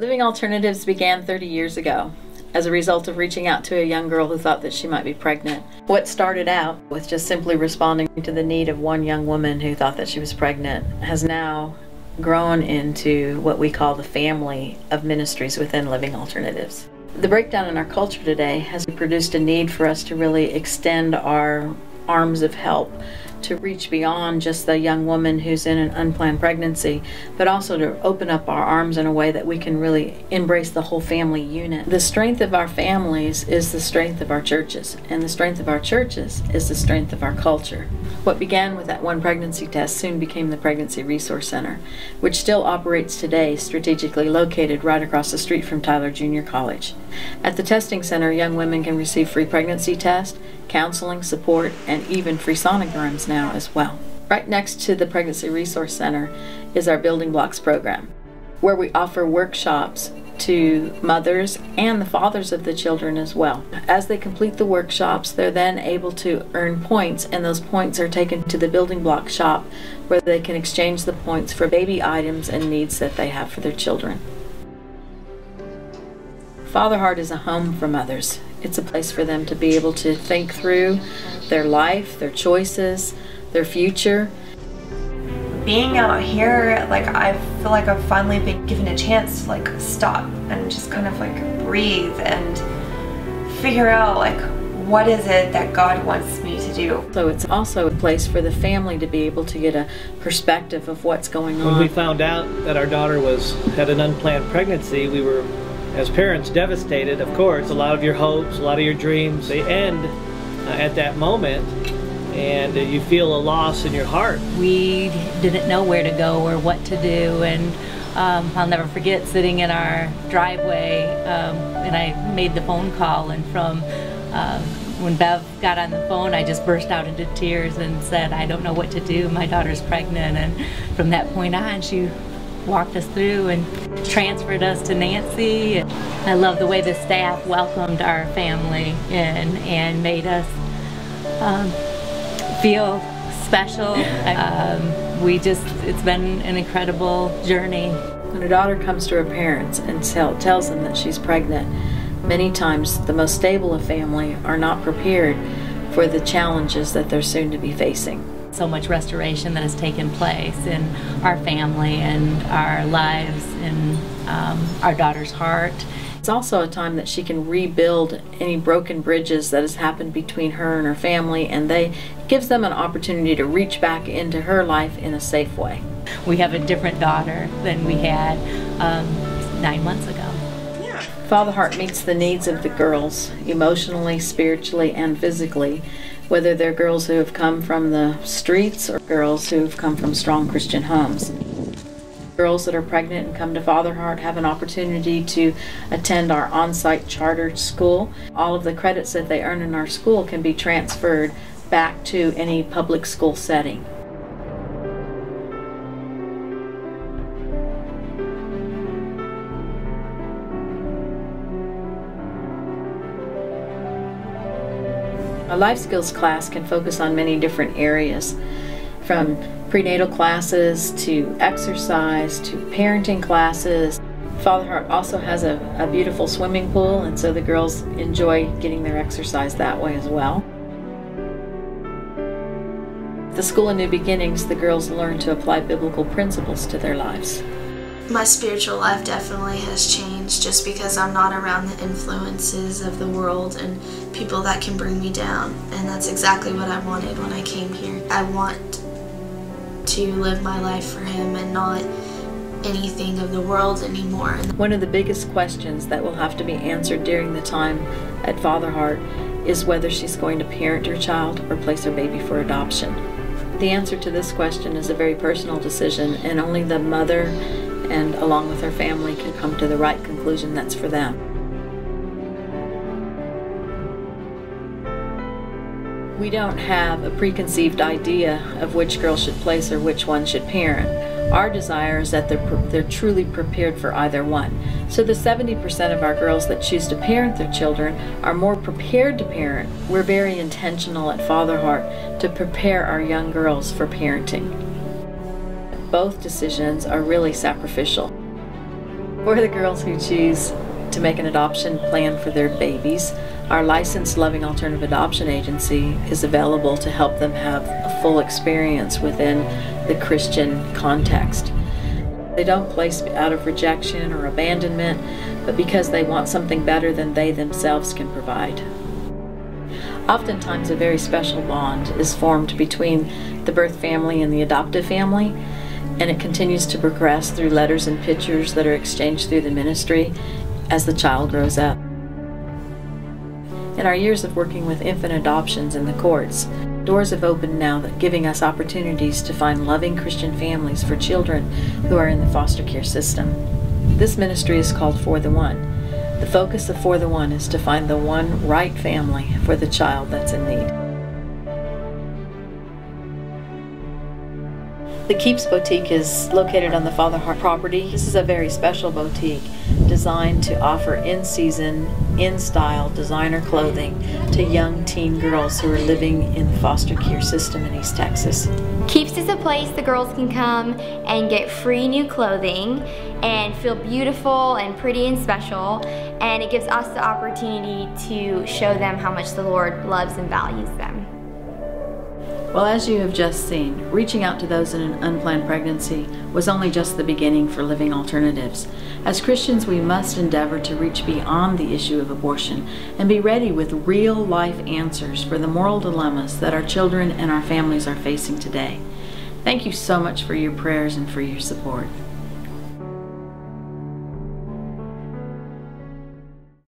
Living Alternatives began 30 years ago as a result of reaching out to a young girl who thought that she might be pregnant. What started out with just simply responding to the need of one young woman who thought that she was pregnant has now grown into what we call the family of ministries within Living Alternatives. The breakdown in our culture today has produced a need for us to really extend our arms of help to reach beyond just the young woman who's in an unplanned pregnancy, but also to open up our arms in a way that we can really embrace the whole family unit. The strength of our families is the strength of our churches, and the strength of our churches is the strength of our culture. What began with that one pregnancy test soon became the Pregnancy Resource Center, which still operates today, strategically located right across the street from Tyler Junior College. At the testing center, young women can receive free pregnancy tests, counseling, support, and even free sonograms now as well. Right next to the Pregnancy Resource Center is our Building Blocks program, where we offer workshops to mothers and the fathers of the children as well. As they complete the workshops, they're then able to earn points, and those points are taken to the Building Block shop where they can exchange the points for baby items and needs that they have for their children. Father Heart is a home for mothers. It's a place for them to be able to think through their life, their choices, their future. Being out here, I feel like I've finally been given a chance to stop and just kind of breathe and figure out what is it that God wants me to do. So it's also a place for the family to be able to get a perspective of what's going on. When we found out that our daughter had an unplanned pregnancy, we were, as parents, devastated. Of course, a lot of your hopes, a lot of your dreams, they end at that moment, and you feel a loss in your heart. We didn't know where to go or what to do, and I'll never forget sitting in our driveway, and I made the phone call, and from when Bev got on the phone, I just burst out into tears and said, I don't know what to do, my daughter's pregnant. And from that point on, she walked us through and transferred us to Nancy. I love the way the staff welcomed our family in and made us feel special. It's been an incredible journey. When a daughter comes to her parents and tells them that she's pregnant, many times the most stable of family are not prepared for the challenges that they're soon to be facing. So much restoration that has taken place in our family and our lives and our daughter's heart. It's also a time that she can rebuild any broken bridges that has happened between her and her family, and it gives them an opportunity to reach back into her life in a safe way. We have a different daughter than we had 9 months ago. Father Heart meets the needs of the girls emotionally, spiritually, and physically, whether they're girls who have come from the streets or girls who have come from strong Christian homes. Girls that are pregnant and come to Father Heart have an opportunity to attend our on-site chartered school. All of the credits that they earn in our school can be transferred back to any public school setting. A life skills class can focus on many different areas, from prenatal classes to exercise to parenting classes. Father Heart also has a beautiful swimming pool, and so the girls enjoy getting their exercise that way as well. At the School of New Beginnings, the girls learn to apply biblical principles to their lives. My spiritual life definitely has changed just because I'm not around the influences of the world and people that can bring me down. And that's exactly what I wanted when I came here. I want to live my life for Him and not anything of the world anymore. One of the biggest questions that will have to be answered during the time at Father Heart is whether she's going to parent her child or place her baby for adoption. The answer to this question is a very personal decision, and only the mother and along with her family can come to the right conclusion that's for them. We don't have a preconceived idea of which girl should place or which one should parent. Our desire is that they're truly prepared for either one. So the 70% of our girls that choose to parent their children are more prepared to parent. We're very intentional at Father Heart to prepare our young girls for parenting. Both decisions are really sacrificial. For the girls who choose to make an adoption plan for their babies, our licensed Loving Alternative Adoption Agency is available to help them have a full experience within the Christian context. They don't place out of rejection or abandonment, but because they want something better than they themselves can provide. Oftentimes a very special bond is formed between the birth family and the adoptive family, and it continues to progress through letters and pictures that are exchanged through the ministry as the child grows up. In our years of working with infant adoptions in the courts, doors have opened now giving us opportunities to find loving Christian families for children who are in the foster care system. This ministry is called For the One. The focus of For the One is to find the one right family for the child that's in need. The Keeps Boutique is located on the Father Hart property. This is a very special boutique designed to offer in-season, in-style designer clothing to young teen girls who are living in the foster care system in East Texas. Keeps is a place the girls can come and get free new clothing and feel beautiful and pretty and special, and it gives us the opportunity to show them how much the Lord loves and values them. Well, as you have just seen, reaching out to those in an unplanned pregnancy was only just the beginning for Living Alternatives. As Christians, we must endeavor to reach beyond the issue of abortion and be ready with real-life answers for the moral dilemmas that our children and our families are facing today. Thank you so much for your prayers and for your support.